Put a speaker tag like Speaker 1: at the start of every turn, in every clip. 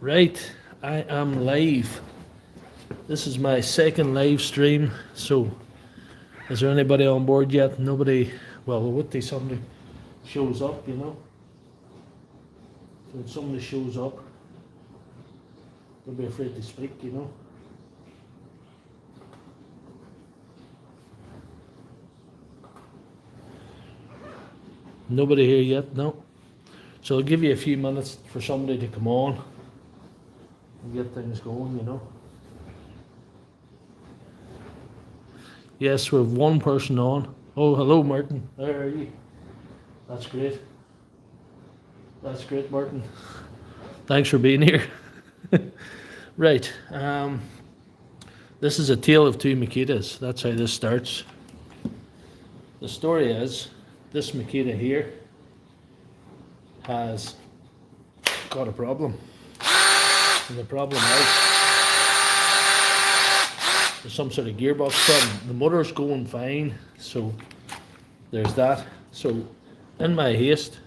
Speaker 1: Right, I am live. This is my second live stream. So, is there anybody on board yet? Nobody. Well, what day somebody shows up, you know. So when somebody shows up, don't be afraid to speak, you know. Nobody here yet, no. So I'll give you a few minutes for somebody to come on and get things going, you know. Yes, we have one person on. Oh, hello, Martin. How are you? That's great. That's great, Martin. Thanks for being here. Right. This is a tale of two Makitas. That's how this starts. The story is, this Makita here has got a problem. And the problem is there's some sort of gearbox problem. The motor's going fine, so there's that. So in my haste,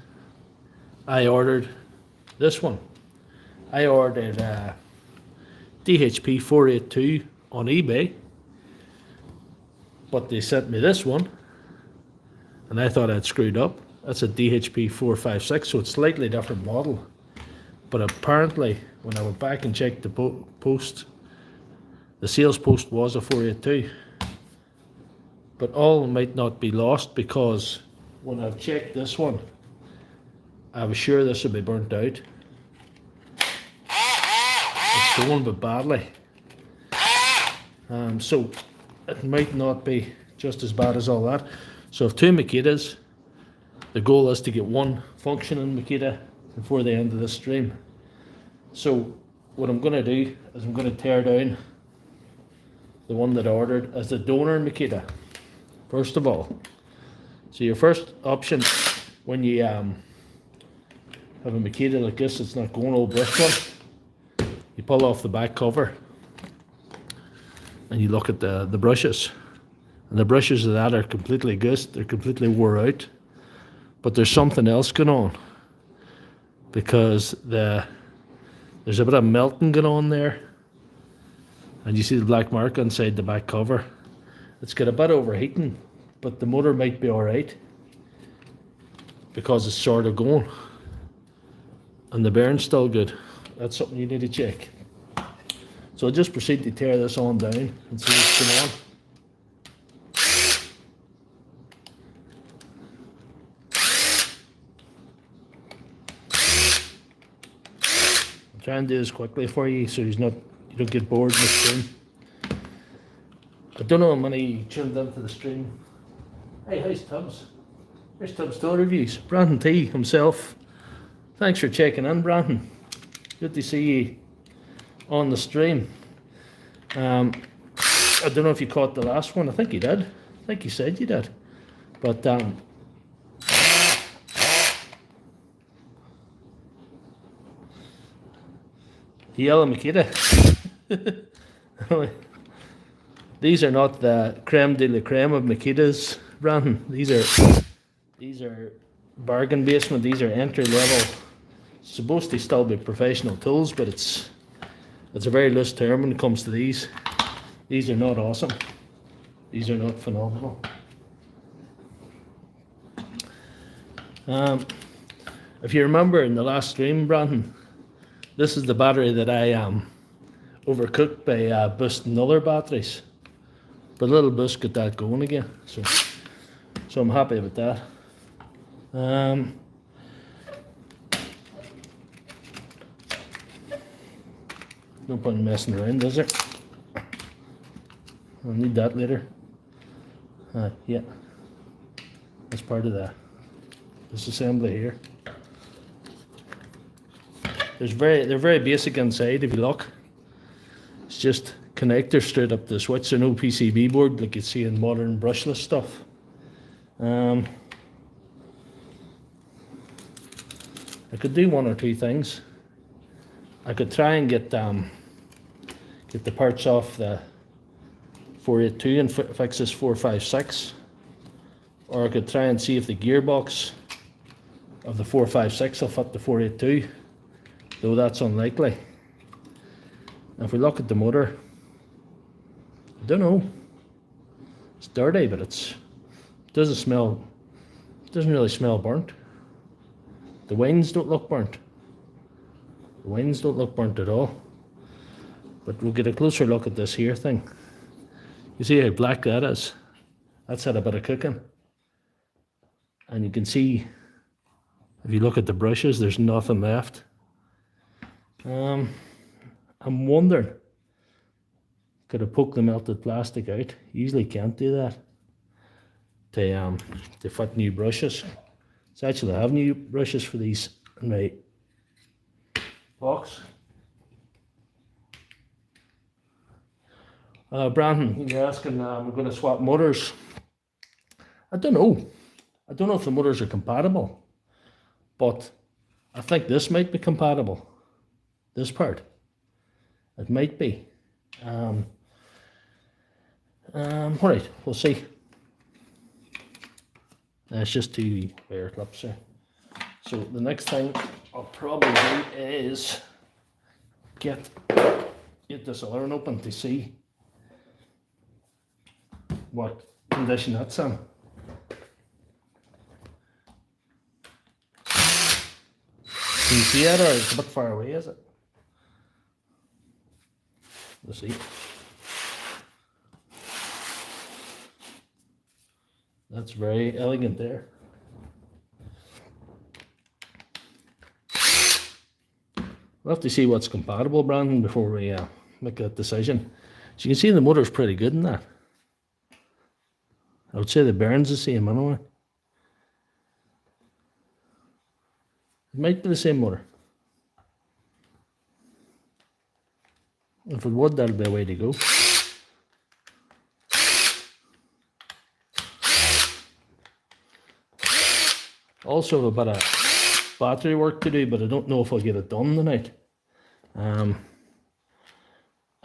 Speaker 1: I ordered this one. I ordered DHP 482 on eBay, but they sent me this one, and I thought I'd screwed up. That's a DHP 456, so it's slightly different model. But apparently, when I went back and checked the post, the sales post was a 482. But all might not be lost, because when I've checked this one, I was sure this would be burnt out. It's going but badly. So it might not be just as bad as all that. So if two Makitas, the goal is to get one functioning Makita before the end of this stream. So what I'm going to do is I'm going to tear down the one that I ordered as the donor Makita, first of all. So your first option when you have a Makita like this, it's not going all brushed one, you pull off the back cover and you look at the brushes. And the brushes of that are completely goosed, they're completely wore out. But there's something else going on, because there's a bit of melting going on there. And you see the black mark inside the back cover. It's got a bit of overheating, but the motor might be alright, because it's sort of going. And the bearing's still good. That's something you need to check. So I'll just proceed to tear this on down and see what's going on. Try and do this quickly for you, so you don't get bored in the stream. I don't know how many tuned into the stream. Hey, how's Tubbs? There's Tubbs Tool Reviews. Brandon T himself. Thanks for checking in, Brandon. Good to see you on the stream. I don't know if you caught the last one. I think you did. I think you said you did. But the yellow Makita. These are not the creme de la creme of Makitas, Brandon. These are bargain basement. These are entry level. Supposed to still be professional tools, but it's a very loose term when it comes to these. These are not awesome. These are not phenomenal. If you remember in the last stream, Brandon, this is the battery that I overcooked by boosting other batteries. But a little boost got that going again. So I'm happy with that. No point in messing around, is there? I'll need that later. Yeah. That's part of this assembly here. They're very basic inside if you look. It's just connectors straight up the switch. There's no PCB board like you see in modern brushless stuff. I could do one or two things. I could try and get the parts off the 482 and fix this 456, or I could try and see if the gearbox of the 456 will fit the 482, though that's unlikely. If we look at the motor, I don't know. It's dirty, but it doesn't smell. It doesn't really smell burnt. The wines don't look burnt. The wines don't look burnt at all. But we'll get a closer look at this here thing. You see how black that is? That's had a bit of cooking. And you can see, if you look at the brushes, there's nothing left. I'm wondering, could I poke the melted plastic out? Usually can't do that. To fit new brushes. So actually I have new brushes for these in my box. Brandon, you're asking, we're going to swap motors. I don't know. I don't know if the motors are compatible, but I think this might be compatible. This part. It might be. Alright, we'll see. It's just two air clips there. So the next thing I'll probably do is get this alarm open to see what condition that's in. Can you see it, or it's a bit far away, is it? Let's see. That's very elegant there. We'll have to see what's compatible, Brandon, before we make that decision. So you can see the motor's pretty good in that. I would say the bearing's the same anyway. It might be the same motor. If it would, that'll be a way to go. Also have a bit of battery work to do, but I don't know if I'll get it done tonight.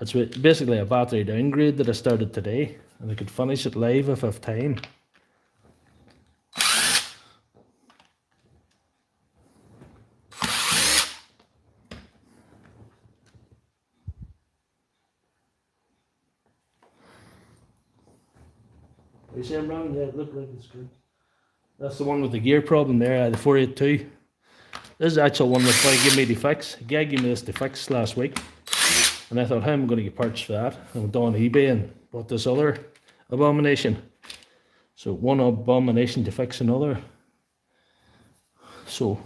Speaker 1: It's basically a battery downgrade that I started today, and I could finish it live if I have time. You see, Brandon? Yeah, it looked like it's good. That's the one with the gear problem there, the 482. This is the actual one that guy gave me to fix. The guy gave me this to fix last week. And I thought, how am I going to get parts for that? I went on eBay and bought this other abomination. So one abomination to fix another. So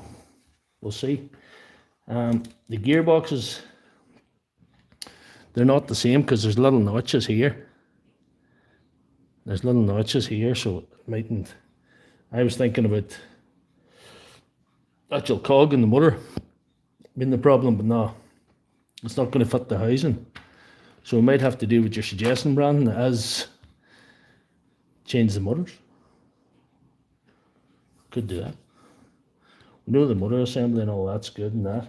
Speaker 1: we'll see. The gearboxes, they're not the same because there's little notches here. There's little notches here, so it mightn't. I was thinking about actual cog in the motor being the problem, but no, it's not going to fit the housing. So we might have to do what you're suggesting, Brandon, as change the motors. Could do that. We know the motor assembly and all that's good and that.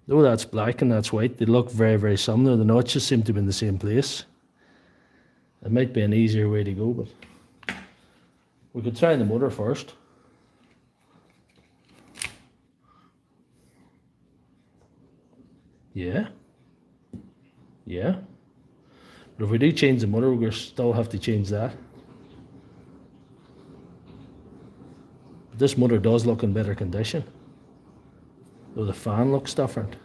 Speaker 1: Though that's black and that's white, they look very, very similar. The notches seem to be in the same place. It might be an easier way to go, but we could try the motor first. Yeah. Yeah. But if we do change the motor, we'll still have to change that. This motor does look in better condition, though the fan looks different.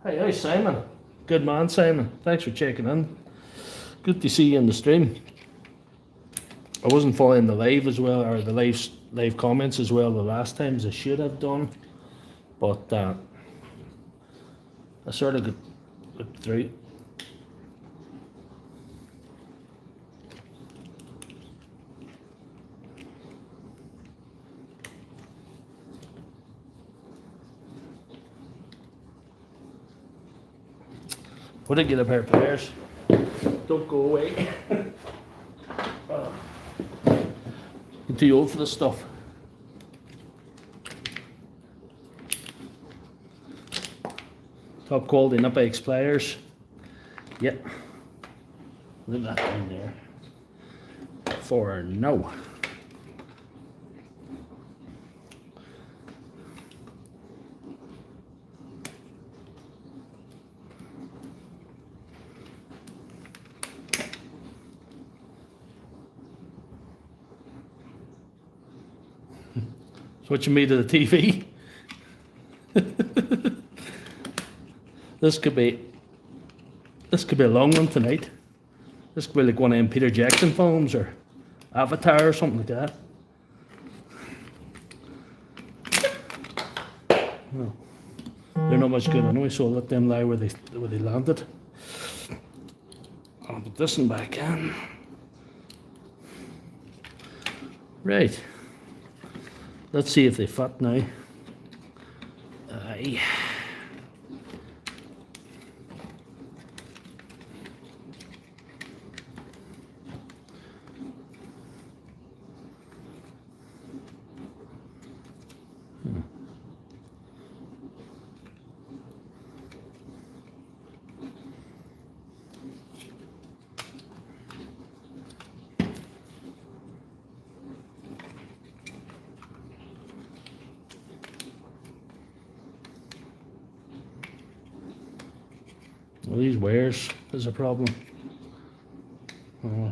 Speaker 1: Hey, Simon. Good man, Simon. Thanks for checking in. Good to see you in the stream. I wasn't following the live as well, or the live comments as well the last time as I should have done, but I sort of got through. Would I get a pair of pliers? Don't go away. I'm too old for this stuff. Top quality Nippex pliers. Yep. Leave that in there for now. Switching me to the TV. This could be a long one tonight. This could be like one of them Peter Jackson films or Avatar or something like that. No, they're not much good anyway, so I'll let them lie where they landed. I'll put this one back in. Right. Let's see if they fit now. Aye. Well, these wires is a problem. Oh.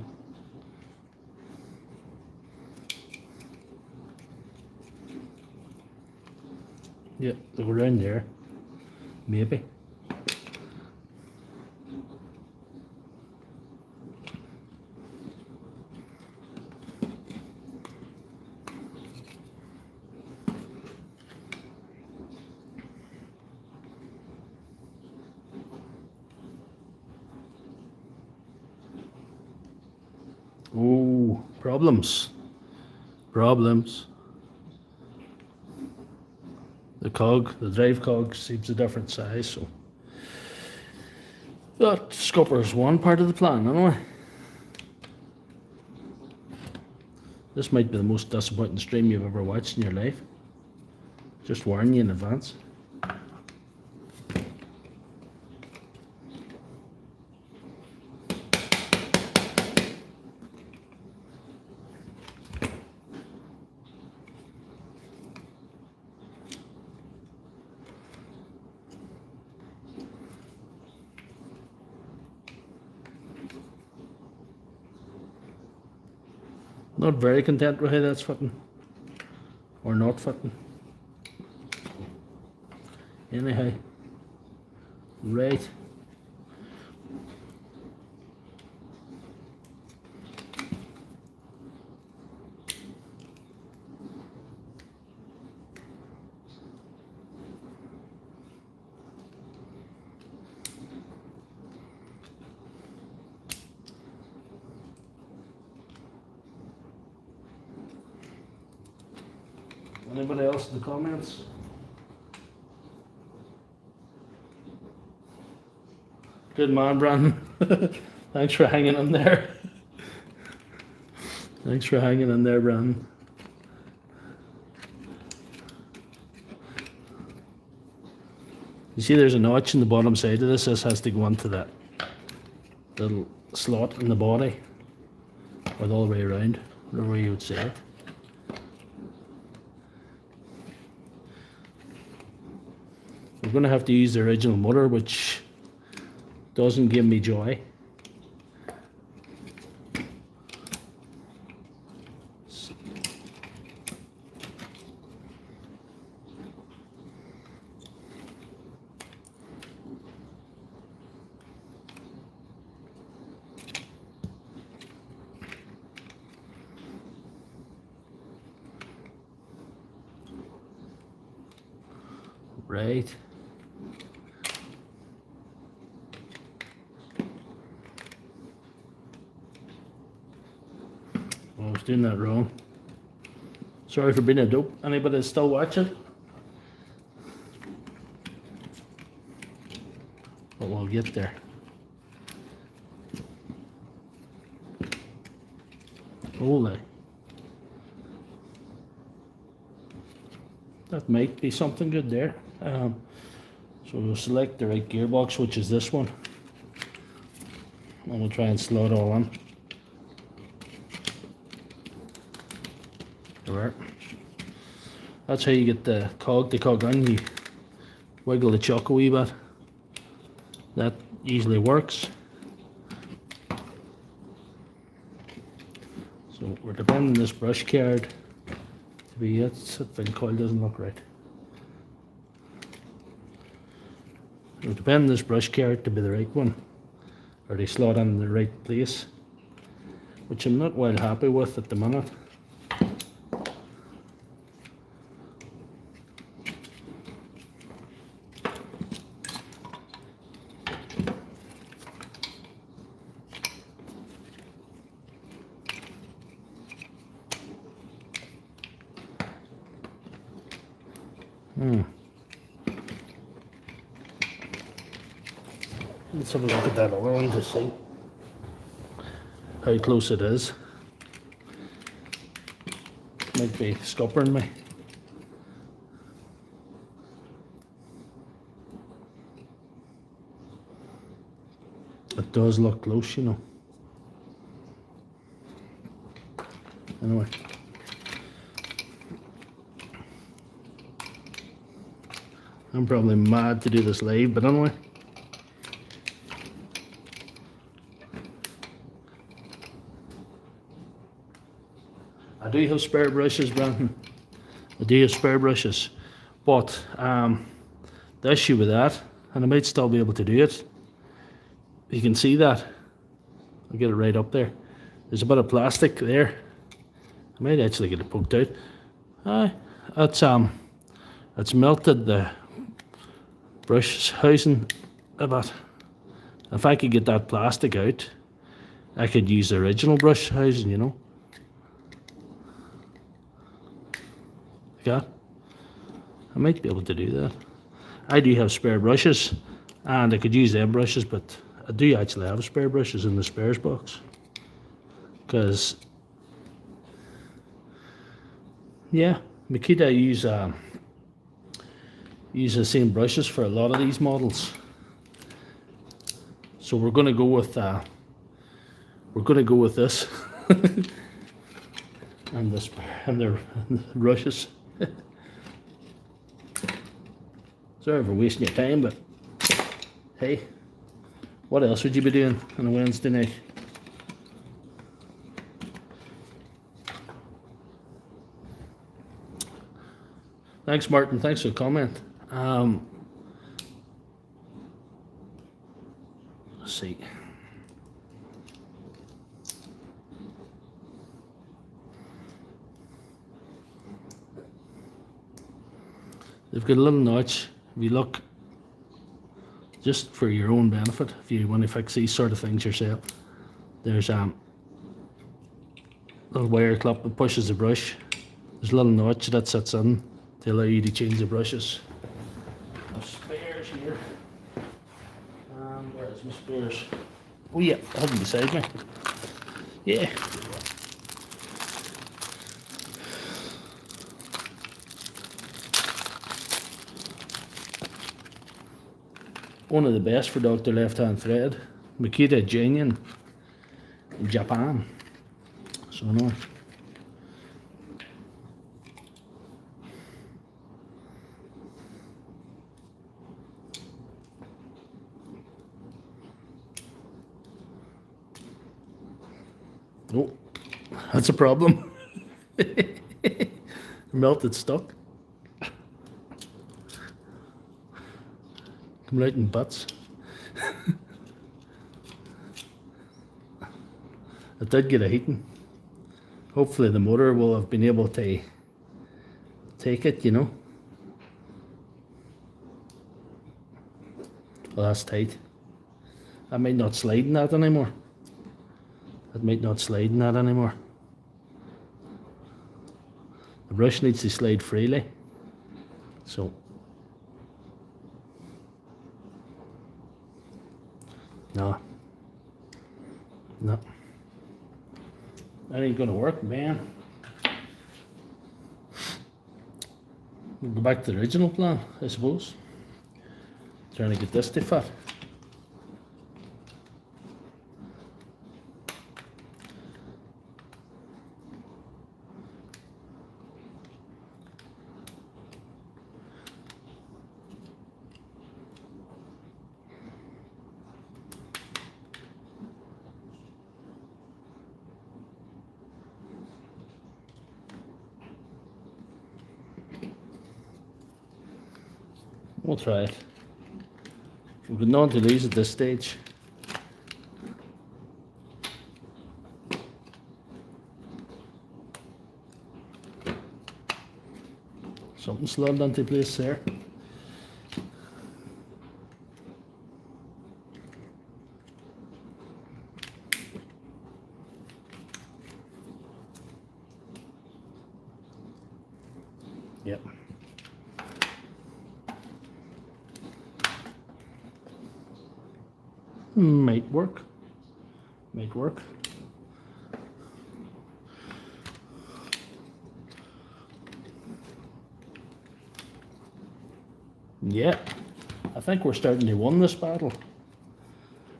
Speaker 1: Yeah, they go around there. Maybe. Oh, problems. The drive cog seems a different size, so that scuppers one part of the plan, anyway. This might be the most disappointing stream you've ever watched in your life. Just warning you in advance. Not very content with how that's fitting, or not fitting. Anyhow, right. Anybody else in the comments? Good man, Brandon. Thanks for hanging in there. Thanks for hanging in there, Brandon. You see there's a notch in the bottom side of this. This has to go into that little slot in the body, or all the way around, whatever you would say it. We're going to have to use the original motor, which doesn't give me joy. Right. I was doing that wrong. Sorry for being a dope. Anybody that's still watching? But we'll get there. Holy. That might be something good there. So we'll select the right gearbox, which is this one. And we'll try and slot it all in. There. That's how you get the cog on. You wiggle the chuck a wee bit. That easily works. So we're depending on this brush card to be it. That fin coil doesn't look right. It would depend on this brush carrot to be the right one, or they slot in the right place, which I'm not well happy with at the minute. Let's have a look at that other one to see how close it is. Might be scuppering me. It does look close, you know. Anyway. I'm probably mad to do this live, but anyway. I do have spare brushes, Brandon. I do have spare brushes. But the issue with that, and I might still be able to do it, you can see that. I'll get it right up there. There's a bit of plastic there. I might actually get it poked out. It's melted the brush housing a bit. If I could get that plastic out, I could use the original brush housing, you know. Yeah, I might be able to do that. I do have spare brushes, and I could use them brushes, but I do actually have spare brushes in the spares box. Because, yeah, Makita use the same brushes for a lot of these models. So we're going to go with this and this and the brushes. Sorry for wasting your time, but hey, what else would you be doing on a Wednesday night? Thanks, Martin. Thanks for the comment. Let's see. They've got a little notch. If you look, just for your own benefit, if you want to fix these sort of things yourself, there's a little wire clip that pushes the brush. There's a little notch that sits in to allow you to change the brushes. I have spares here. Where's my spares? Oh yeah, I have them beside me. Yeah. One of the best for Dr. Left Hand Thread, Makita Genuine in Japan. So no. Oh, that's a problem. Melted stuck. Come right in butts. It did get a heating. Hopefully the motor will have been able to take it, you know. Well, that's tight. I might not slide in that anymore. It might not slide in that anymore. The brush needs to slide freely. So no. That ain't gonna work, man. We'll go back to the original plan, I suppose. Trying to get this to fit. We'll try it. We've got none to lose at this stage. Something slid into place there. Yep. Might work. Might work. Yeah, I think we're starting to win this battle,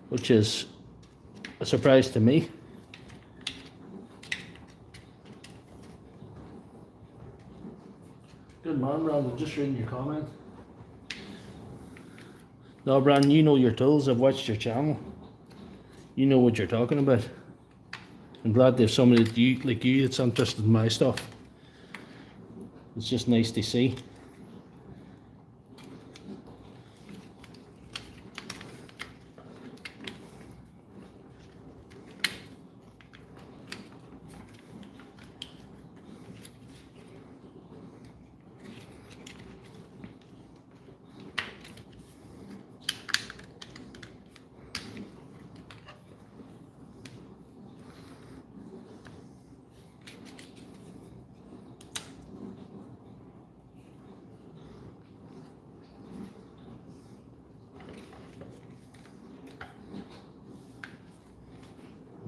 Speaker 1: which is a surprise to me. Good man, Brandon, just reading your comment. No, Brandon, you know your tools. I've watched your channel. You know what you're talking about. I'm glad there's somebody like you that's interested in my stuff. It's just nice to see.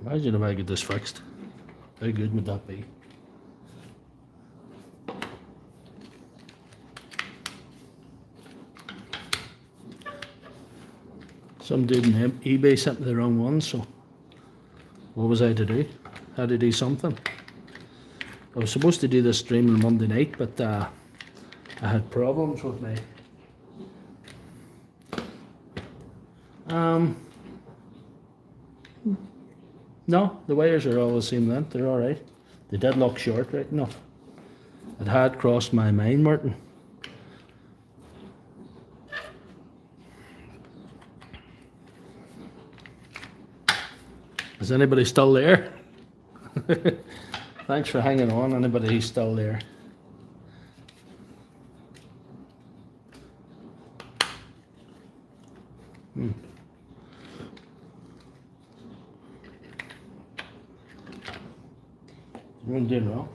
Speaker 1: Imagine if I get this fixed. How good would that be? Some dude on eBay sent me the wrong one, so what was I to do? Had to do something. I was supposed to do this stream on Monday night, but I had problems with me. No, the wires are all the same length, they're alright. They did look short right enough. It had crossed my mind, Martin. Is anybody still there? Thanks for hanging on, anybody who's still there. You're doing wrong.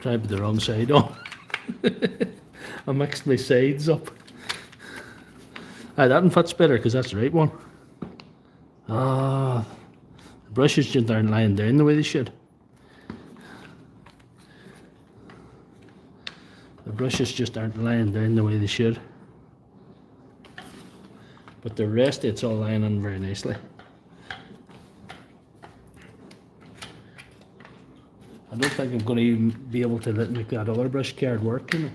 Speaker 1: Tried with the wrong side on. I mixed my sides up. Aye, that one fits better because that's the right one. Ah, the brushes just aren't lying down the way they should. The brushes just aren't lying down the way they should. But the rest, it's all lying on very nicely. I don't think I'm going to even be able to make that other brush card work, you know.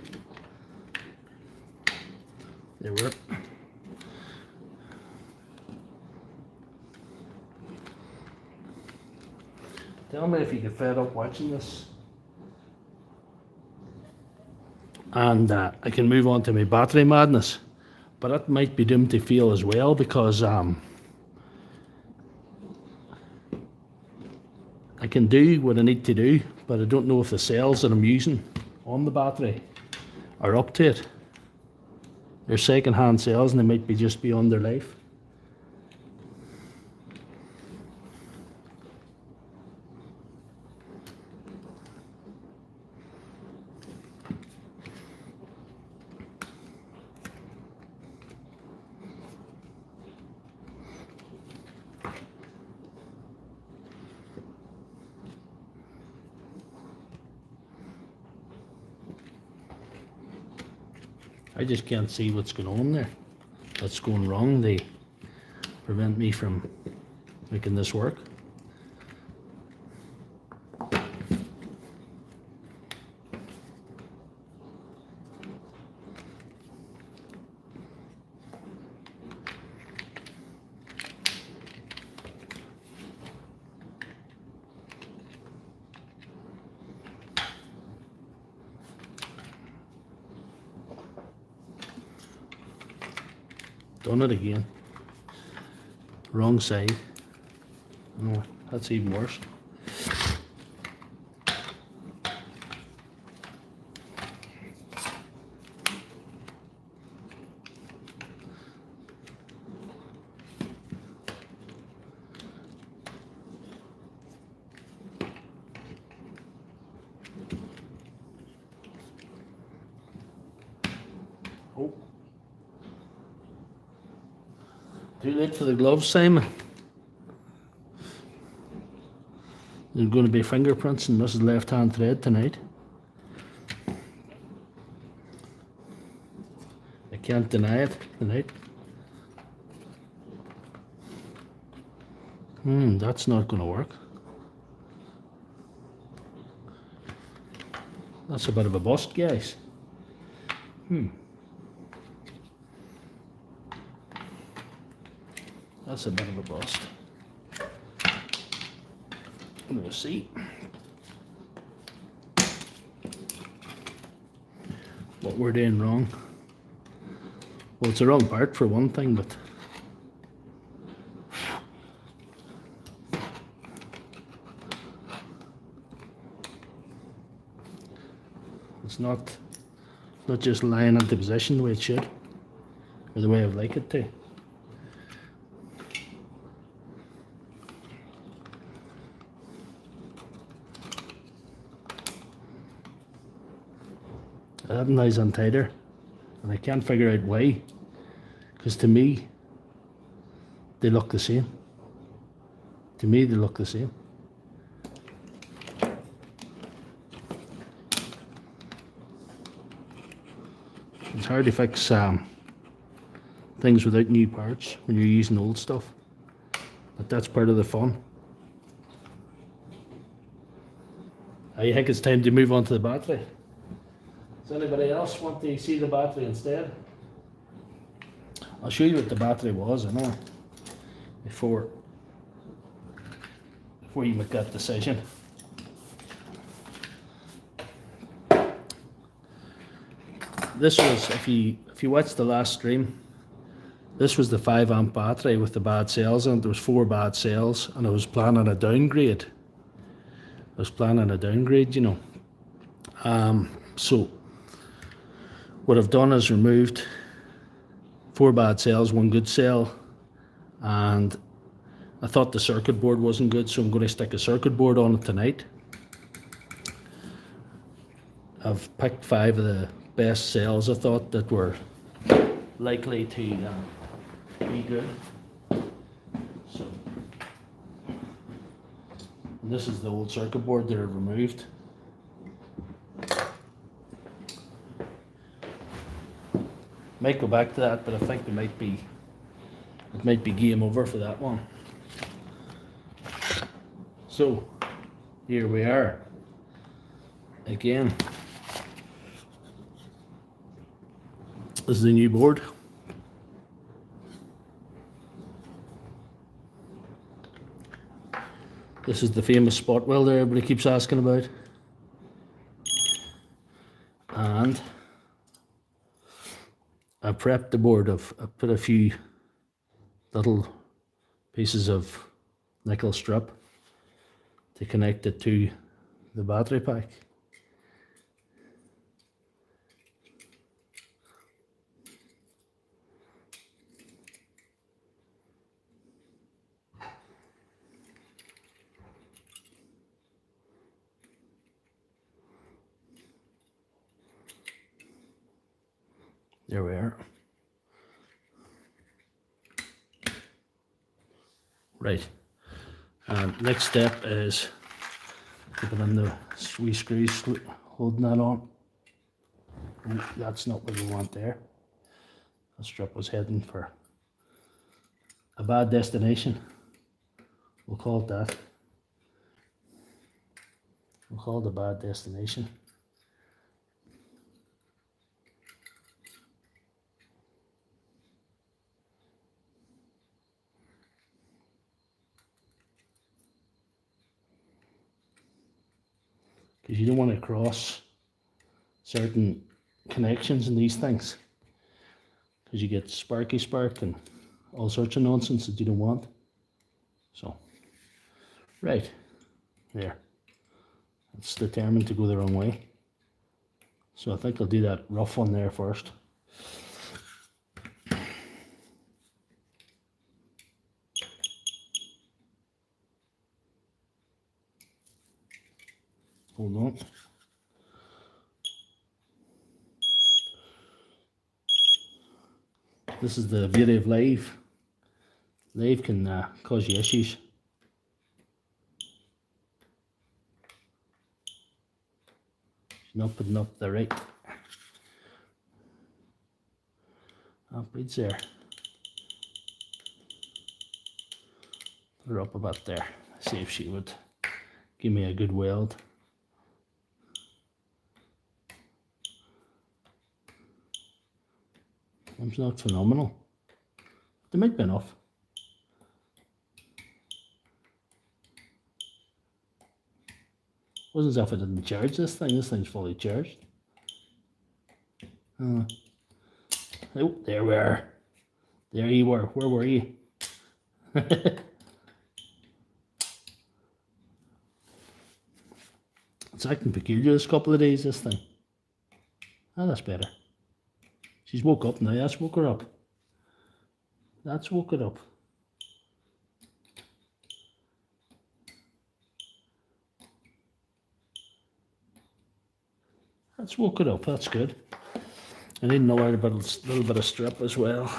Speaker 1: There we are. Tell me if you get fed up watching this. And I can move on to my battery madness. But that might be doomed to fail as well because I can do what I need to do, but I don't know if the cells that I'm using on the battery are up to it. They're second-hand cells and they might be just beyond their life. I just can't see what's going on there. What's going wrong? They prevent me from making this work. Done it again. Wrong side. No, that's even worse. Oh. Too late for the gloves, Simon. There's going to be fingerprints in this left-hand thread tonight. I can't deny it tonight. That's not going to work. That's a bit of a bust, guys. That's a bit of a bust. We'll see what we're doing wrong. Well, it's the wrong part for one thing, but it's not just lying into position the way it should, or the way I'd like it to. I had nice untied her, and I can't figure out why, because to me they look the same. To me they look the same. It's hard to fix things without new parts when you're using old stuff, but that's part of the fun. I think it's time to move on to the battery. Does anybody else want to see the battery instead? I'll show you what the battery was, I know, before you make that decision. This was, if you watched the last stream, this was the 5 amp battery with the bad cells in it. There was 4 bad cells, and I was planning a downgrade. You know. So what I've done is removed 4 bad cells, 1 good cell, and I thought the circuit board wasn't good, so I'm going to stick a circuit board on it tonight. I've picked 5 of the best cells I thought that were likely to be good. So this is the old circuit board that I've removed. Might go back to that, but I think it might be game over for that one. So here we are again. This is the new board. This is the famous spot welder everybody keeps asking about. And I prepped the board. I put a few little pieces of nickel strip to connect it to the battery pack. There we are. Right. Next step is putting in the wee screws holding that on. And that's not what we want there. The strip was heading for a bad destination. We'll call it that. We'll call it a bad destination. Because you don't want to cross certain connections in these things, because you get sparky spark and all sorts of nonsense that you don't want. So, right, there. It's determined to go the wrong way. So I think I'll do that rough one there first. Hold on. This is the beauty of live. Live can cause you issues. She's not putting up the right beads there. Put her up about there. See if she would give me a good weld. It's not phenomenal. They might be enough. Wasn't as if I didn't charge this thing. This thing's fully charged. Oh, there we are. There you were. Where were you? It's acting peculiar this couple of days, this thing. Ah, that's better. She's woke up now. That's woke her up. That's woke her up. That's woke it up. That's good. I need another little bit of strip as well.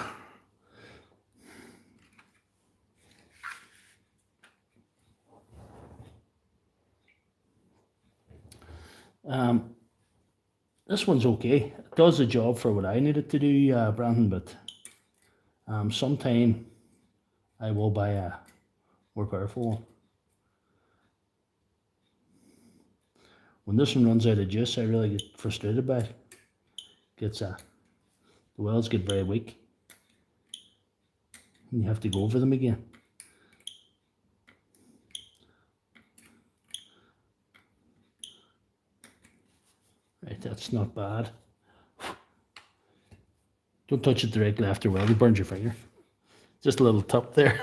Speaker 1: This one's okay. It does the job for what I need it to do, Brandon, but sometime I will buy a more powerful one. When this one runs out of juice, I really get frustrated by it. The welds get very weak, and you have to go over them again. Right, that's not bad. Don't touch it directly after weld, it burns your finger. Just a little tap there.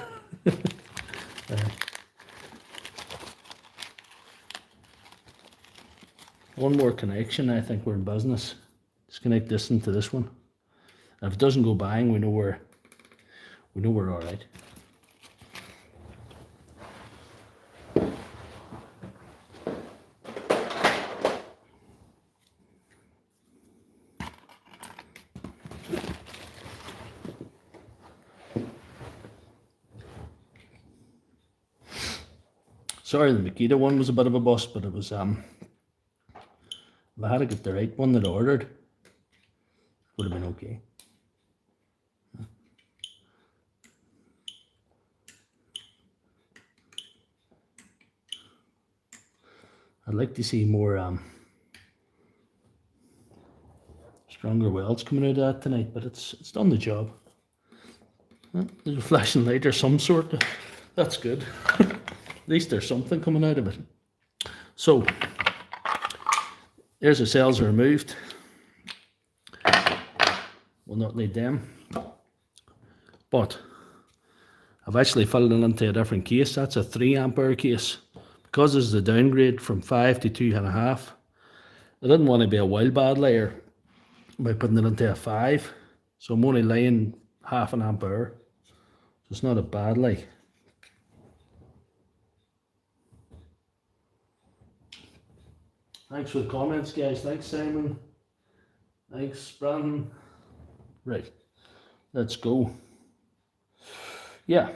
Speaker 1: One more connection, I think we're in business. Just connect this into this one. And if it doesn't go bang, we know we're all right. Sorry, the Makita one was a bit of a bust, but it was if I had to get the right one that I ordered, it would have been okay. I'd like to see more stronger welds coming out of that tonight, but it's done the job. There's a flashing light or some sort. That's good. At least there's something coming out of it. So there's the cells removed. We'll not need them. But I've actually filled it into a different case. That's a 3 ampere case. Because this is a downgrade from 5 to 2.5, I didn't want to be a wild bad liar by putting it into a 5. So I'm only laying 0.5 ampere. So it's not a bad lie. Thanks for the comments, guys. Thanks, Simon. Thanks, Brandon. Right, let's go. Yeah.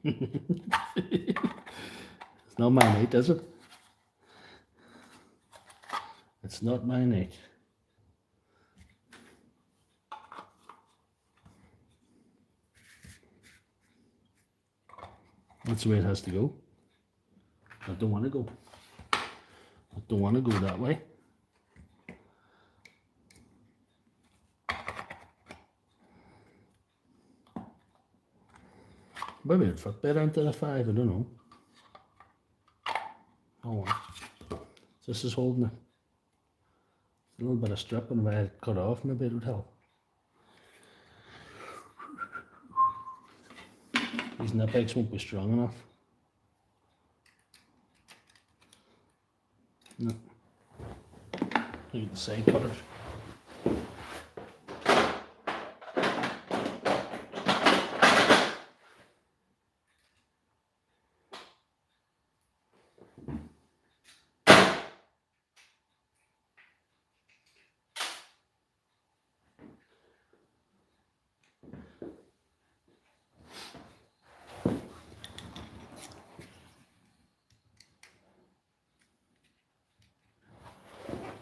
Speaker 1: It's not my night, is it? It's not my night. That's the way it has to go. I don't want to go. I don't want to go that way. Maybe it'd fit better into the 5, I don't know. Oh well. This is holding it. A little bit of stripping if I had it cut off, maybe it would help. These nip pegs won't be strong enough. No. Look at the side cutters.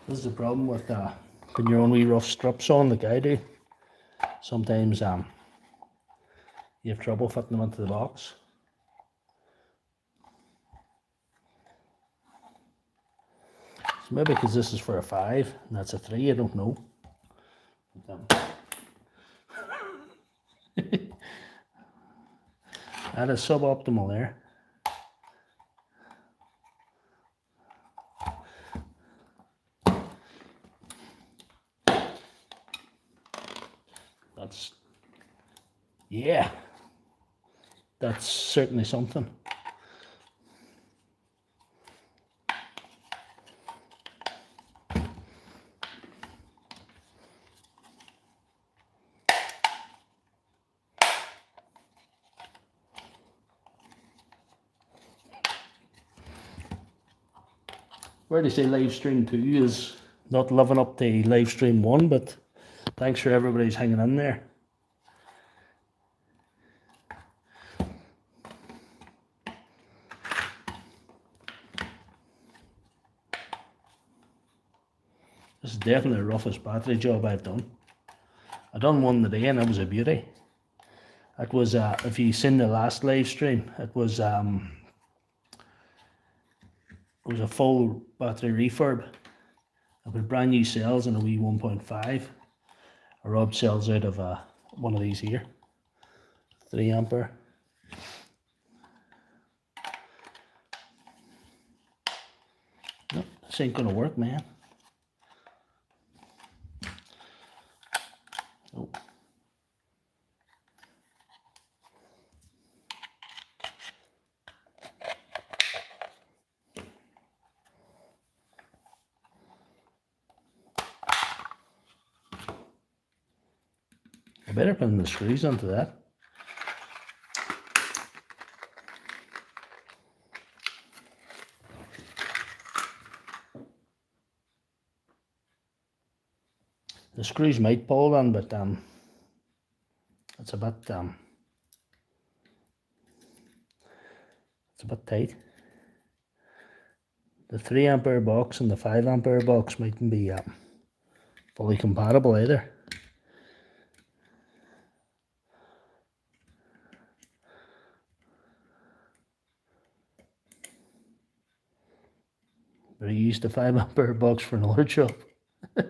Speaker 1: This is the problem with putting your own wee rough strips on like I do. Sometimes you have trouble fitting them into the box. So maybe because this is for a 5 and that's a 3, I don't know. But, that is suboptimal there. That's, yeah, that's certainly something. Where they say live stream 2 is not living up to live stream 1, but thanks for everybody's hanging in there. This is definitely the roughest battery job I've done. I done one today and it was a beauty. It was, if you've seen the last live stream, it was a full battery refurb. I put brand new cells in a wee 1.5. I rubbed cells out of one of these here, 3 ampere. Nope, this ain't gonna work, man. Nope. I better put the screws onto that. The screws might pull on, but it's a bit tight. The 3 ampere box and the 5 ampere box mightn't be fully compatible either. But I used the 5 ampere box for another job. I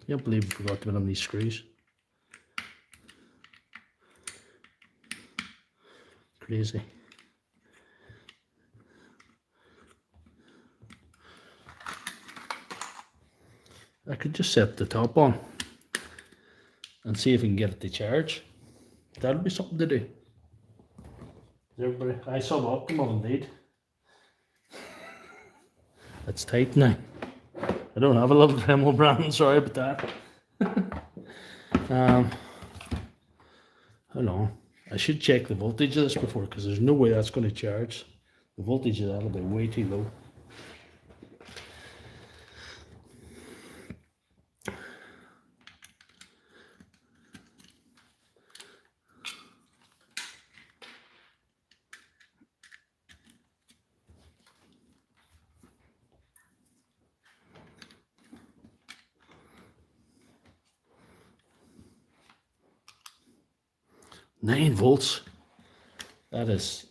Speaker 1: can't believe I forgot to put on these screws. Crazy. I could just set the top on and see if we can get it to charge. That'd be something to do. Is everybody? I suboptimal indeed. It's tight now. I don't have a little Dremel brand, sorry about that. Hold on. I should check the voltage of this before, because there's no way that's going to charge. The voltage of that'll be way too low. Nine volts. That is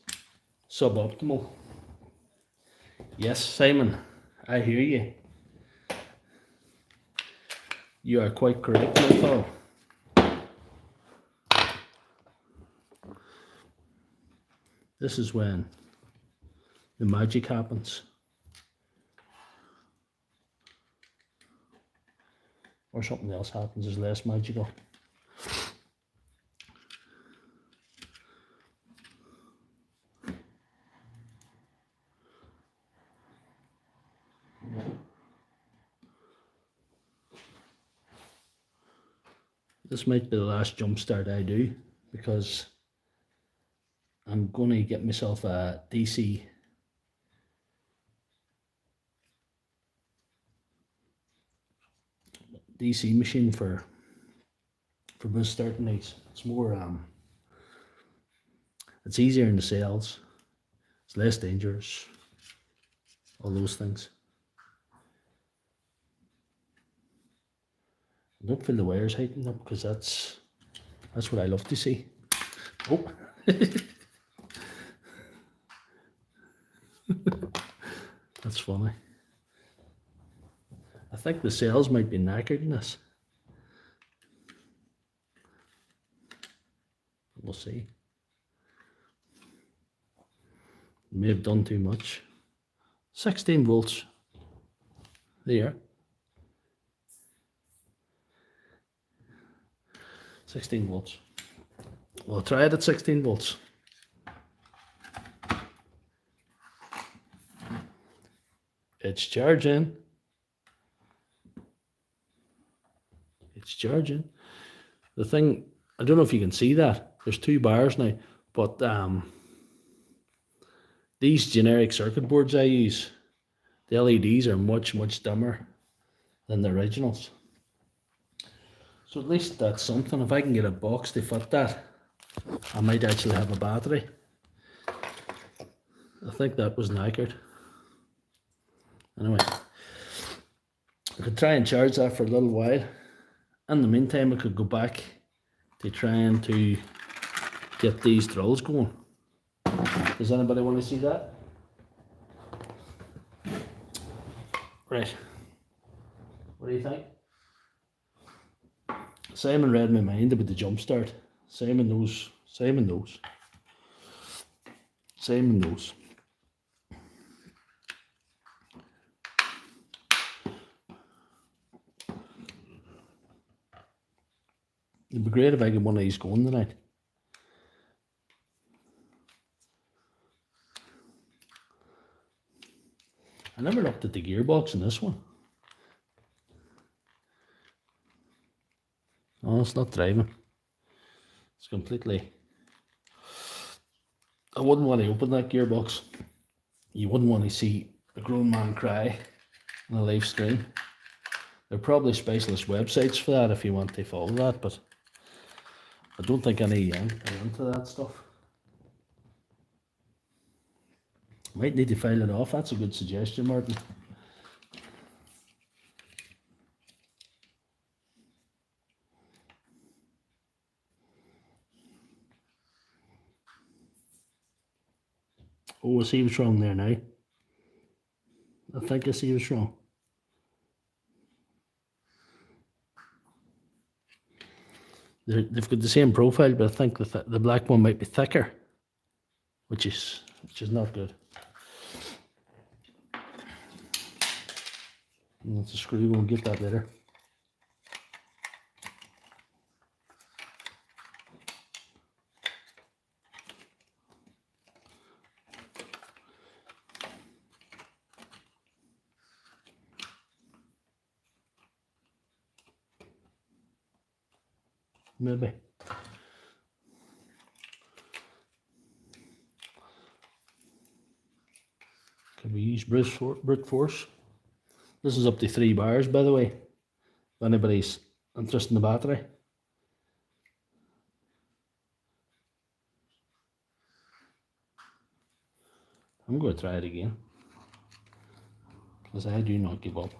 Speaker 1: suboptimal. Yes, Simon, I hear you. You are quite correct, my fellow. This is when the magic happens. Or something else happens is less magical. This might be the last jump start I do, because I'm going to get myself a DC machine for boost starting these. It's more it's easier in the cells, it's less dangerous, all those things. Don't feel the wires heating up, because that's what I love to see. Oh. That's funny. I think the cells might be knackered in this. We'll see. May have done too much. 16 volts. There. 16 volts. We'll try it at 16 volts. It's charging. It's charging. The thing, I don't know if you can see that. There's 2 bars now, but these generic circuit boards I use, the LEDs are much, much dimmer than the originals. So at least that's something. If I can get a box to fit that, I might actually have a battery. I think that was knackered. Anyway, I could try and charge that for a little while. In the meantime, I could go back to trying to get these drills going. Does anybody want to see that? Right. What do you think? Simon read my mind about the jump start. Simon knows. Simon knows. Simon knows. It'd be great if I get one of these going tonight. I never looked at the gearbox in this one. Oh, it's not driving. It's completely... I wouldn't want to open that gearbox. You wouldn't want to see a grown man cry on a live stream. There are probably specialist websites for that if you want to follow that, but I don't think any young are into that stuff. Might need to file it off. That's a good suggestion, Martin. Oh, I see what's wrong there now. I think I see what's wrong. They've got the same profile, but I think the black one might be thicker, which is not good. And that's a screw. We'll get that later. Maybe. Can we use brute force? This is up to 3 bars, by the way, if anybody's interested in the battery. I'm going to try it again, because I do not give up,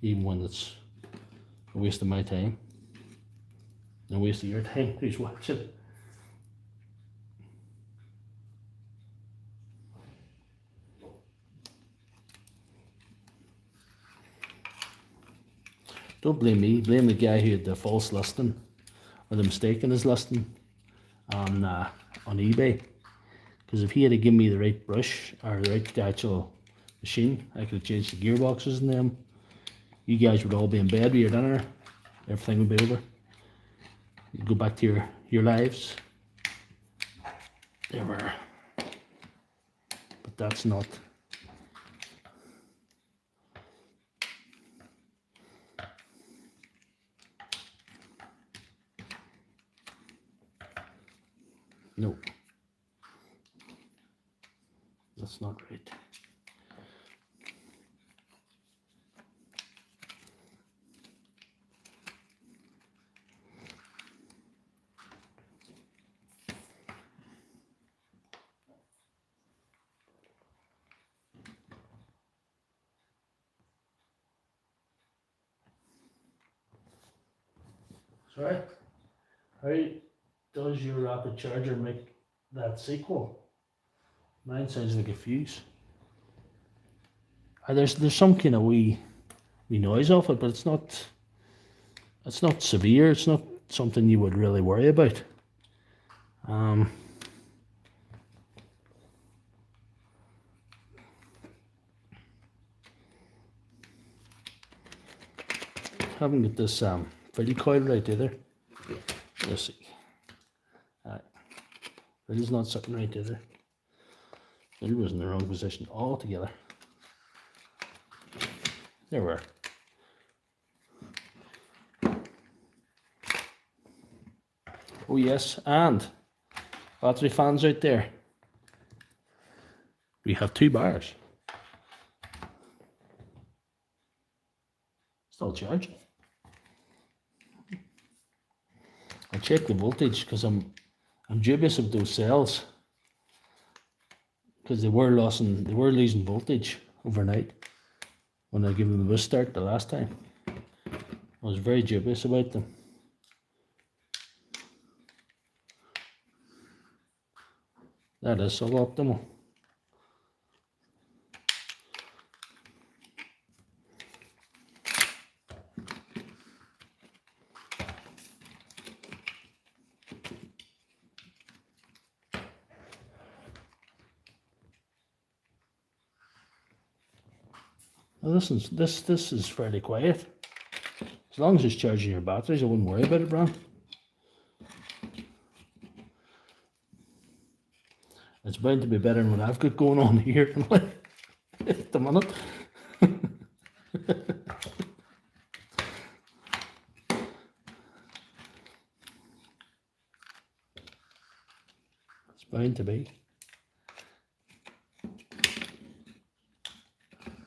Speaker 1: even when it's a waste of my time, and a waste of your time who's watching. Don't blame me, blame the guy who had the false listing or the mistake in his listing on eBay. Because if he had given me the right brush or the right actual machine, I could have changed the gearboxes in them. You guys would all be in bed with your dinner. Everything would be over. You go back to your lives. There were. But that's not. No. That's not right. Sorry? How does your rapid charger make that sequel? Mine sounds like a fuse. There's some kind of wee noise off it, but it's not severe. It's not something you would really worry about. Haven't got this fiddle coil right either. Let's see. Fiddle's not sitting right either. Fiddle was in the wrong position altogether. There we are. Oh yes, and battery fans out there. We have 2 bars. Still charging. I checked the voltage because I'm dubious of those cells because they were losing voltage overnight when I gave them a boost start the last time. I was very dubious about them. That is suboptimal. Well, this is fairly quiet. As long as it's charging your batteries, I wouldn't worry about it, Bran. It's bound to be better than what I've got going on here at the minute. It's bound to be.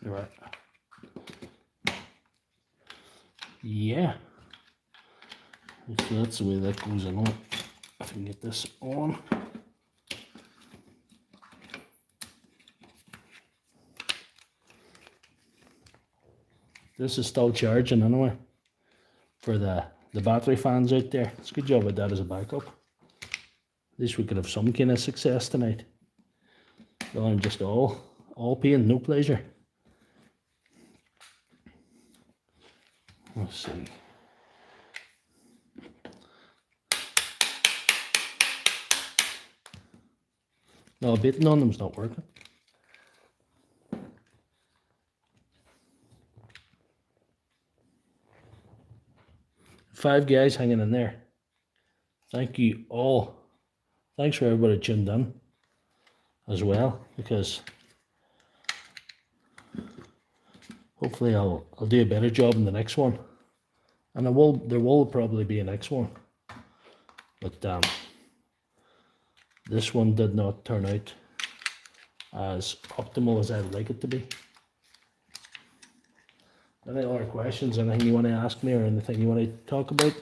Speaker 1: Right. Yeah. So that's the way that goes on. If I can get this on. This is still charging anyway for the battery fans out there. It's a good job with that as a backup. At least we could have some kind of success tonight. Well, I'm just all pain, no pleasure. Let's see. No, betting on them's not working. 5 guys hanging in there. Thank you all. Thanks for everybody tuned in as well, because hopefully I'll do a better job in the next one, and there will probably be a next one, but this one did not turn out as optimal as I would like it to be. Any other questions, anything you want to ask me, or anything you want to talk about?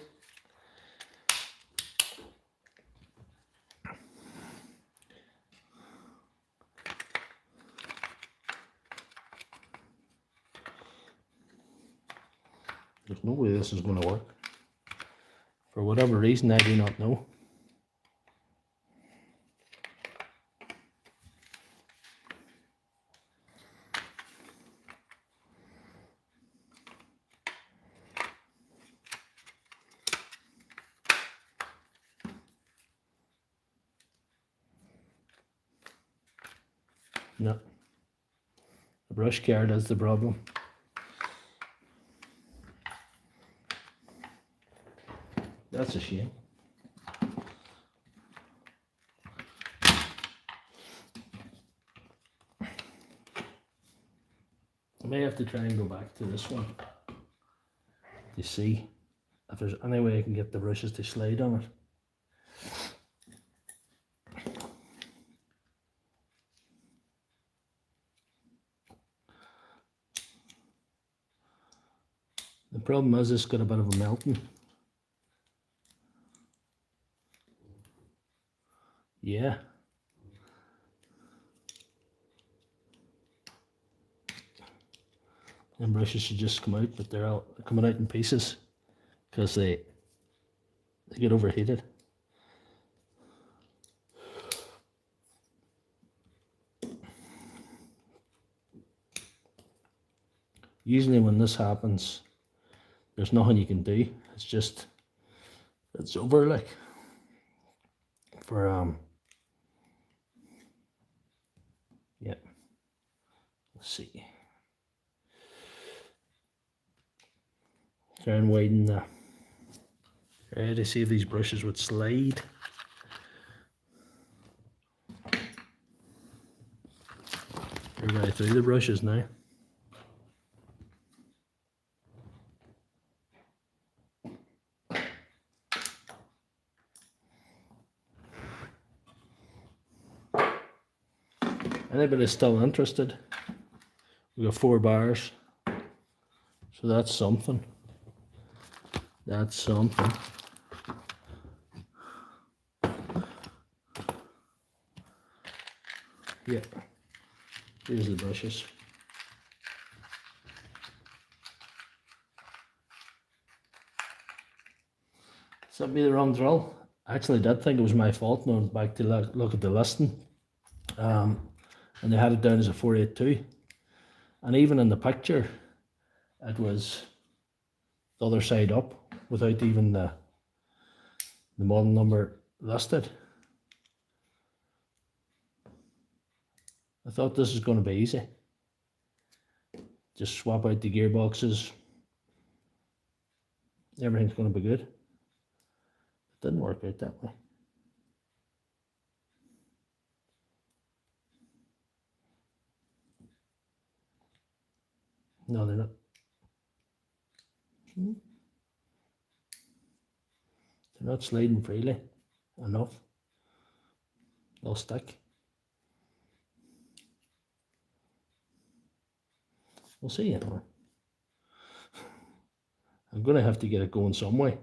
Speaker 1: There's no way this is going to work. For whatever reason, I do not know. No. The brush card is the problem. That's a shame. I may have to try and go back to this one to see if there's any way I can get the brushes to slide on it. The problem is it's got a bit of a melting. Yeah. And brushes should just come out, but they're coming out in pieces because they get overheated. Usually when this happens, there's nothing you can do. It's just, it's over like for yeah. Let's see. Try and widen the area to see if these brushes would slide. We're going through the brushes now. Anybody still interested? We got 4 bars, so that's something. That's something. Yeah, here's the brushes. Sent me the wrong drill. I actually did think it was my fault when I went back to look at the listing. And they had it down as a 482. And even in the picture, it was the other side up without even the model number listed. I thought this was going to be easy. Just swap out the gearboxes. Everything's going to be good. It didn't work out that way. No, they're not. They're not sliding freely enough. They'll stick. We'll see anyway. I'm going to have to get it going some way.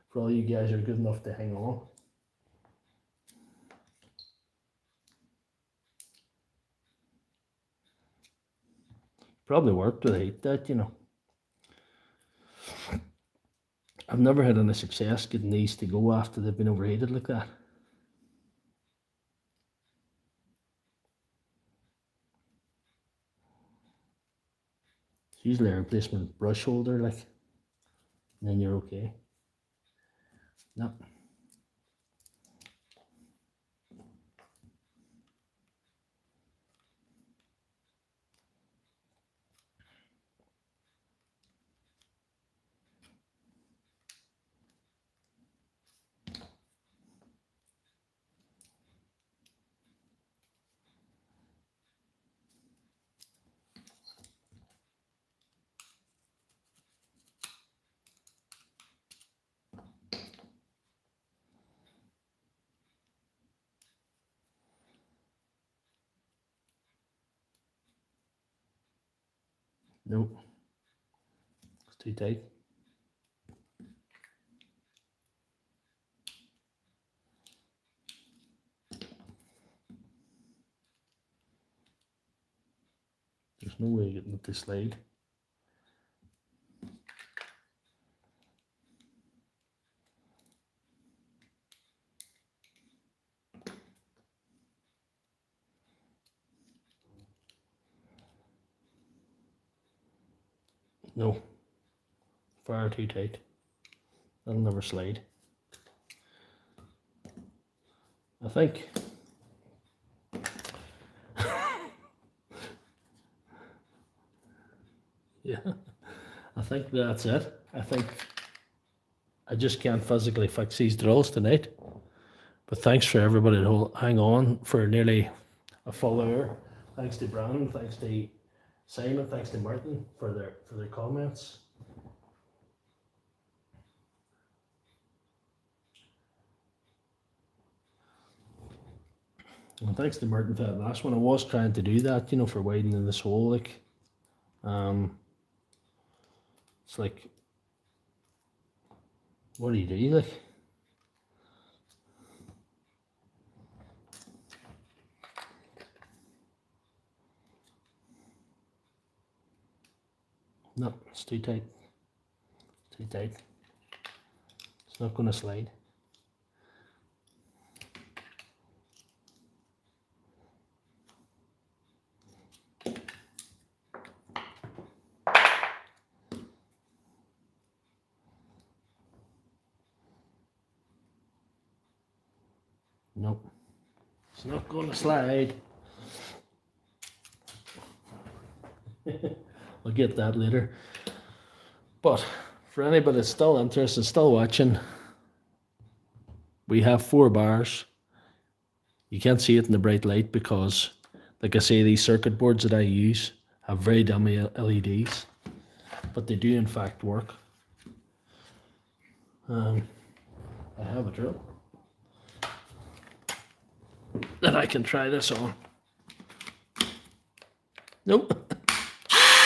Speaker 1: For all you guys who are good enough to hang on. Probably worked with heat that, you know. I've never had any success getting these to go after they've been overheated like that. It's usually a replacement brush holder, like, and then you're okay. No. Nope. It's too tight. There's no way of getting it to slide. No. Far too tight. That'll never slide. I think think that's it. I think I just can't physically fix these drills tonight. But thanks for everybody to hang on for nearly a full hour. Thanks to Brandon, thanks to Simon, thanks to Martin for their comments. And thanks to Martin for that last one. I was trying to do that, you know, for widening this hole, like it's like, what do you do, like? No, it's too tight. It's too tight. It's not going to slide. Nope. It's not going to slide. I'll get that later. But for anybody that's still interested, still watching, we have 4 bars. You can't see it in the bright light because, like I say, these circuit boards that I use have very dummy LEDs, but they do in fact work. I have a drill that I can try this on. Nope.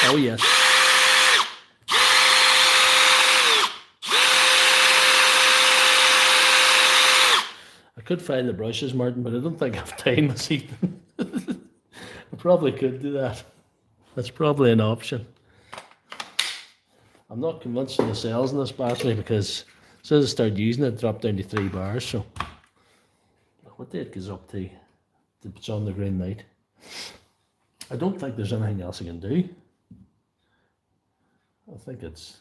Speaker 1: Oh yes. I could find the brushes, Martin, but I don't think I have time this evening. I probably could do that. That's probably an option. I'm not convinced of the cells in this battery because as soon as I start using it, it dropped down to 3 bars. So what day it goes up to it's on the green light. I don't think there's anything else I can do. I think it's,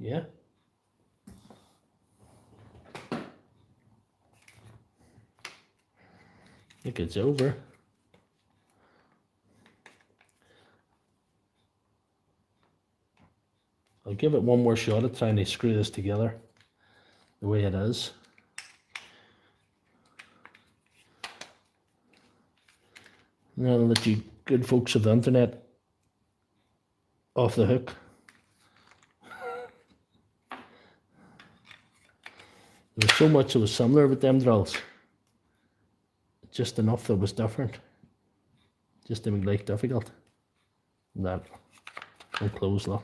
Speaker 1: yeah. I think it's over. I'll give it one more shot at trying to screw this together the way it is. And I'll let you good folks of the internet off the hook. There was so much that was similar with them drills. Just enough that was different. Just to make life difficult. And that will close though.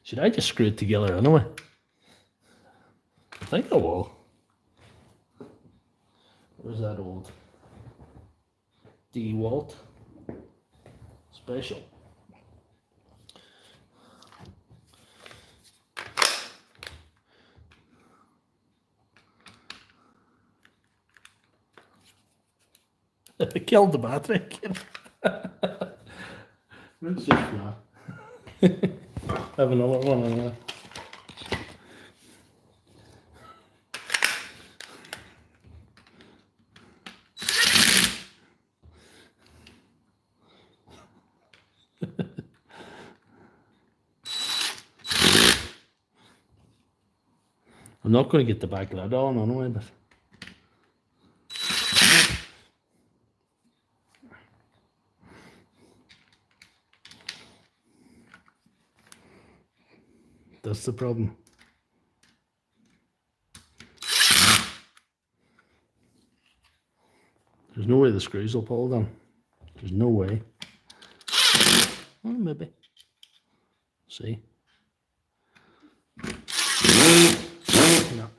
Speaker 1: Should I just screw it together anyway? I think I will. Where's that old DeWalt special? I killed the battery again. It's just flat. Have another one on there. I'm not going to get the back lid on anyway, but that's the problem. There's no way the screws will pull them. There's no way. Well, maybe. See? No.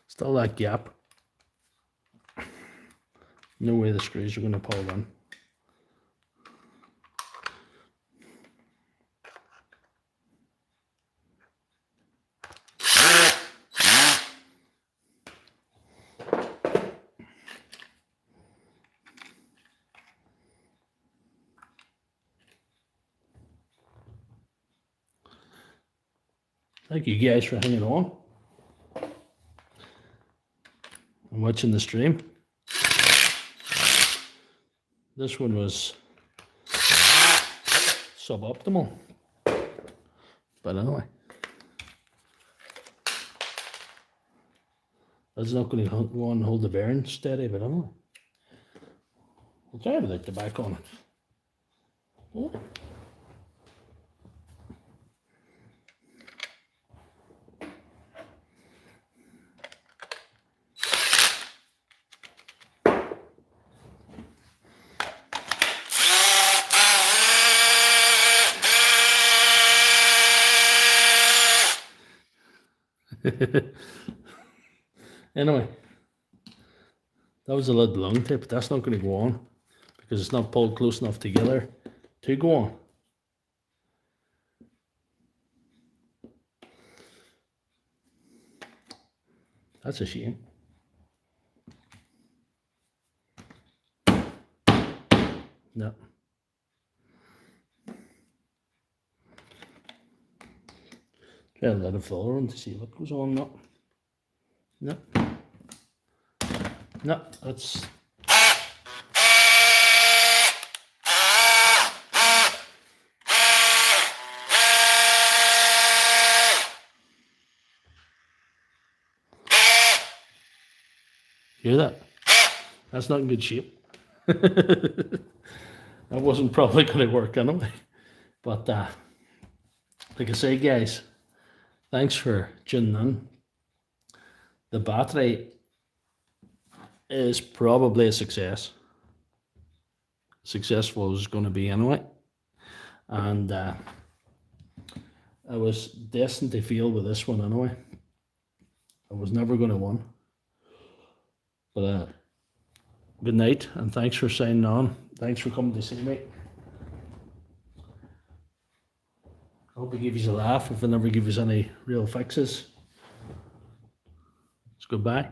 Speaker 1: Still that gap. No way the screws are going to pull them. Thank you guys for hanging on and watching the stream. This one was suboptimal. But anyway, that's not going to go on and hold the bearing steady, but anyway. I'll try without the back on it. Oh. Anyway, that was a lead long tip, but that's not going to go on because it's not pulled close enough together to go on. That's a shame. No. Try to let it fall around to see what goes on. No. No. No, that's... Hear that? That's not in good shape. That wasn't probably going to work anyway. But like I say, guys, thanks for tuning in. The battery is probably a success. Successful is going to be anyway. And I was destined to fail with this one anyway. I was never going to win. But good night, and thanks for signing on. Thanks for coming to see me. I hope it gave you a laugh if I never give you any real fixes. It's goodbye.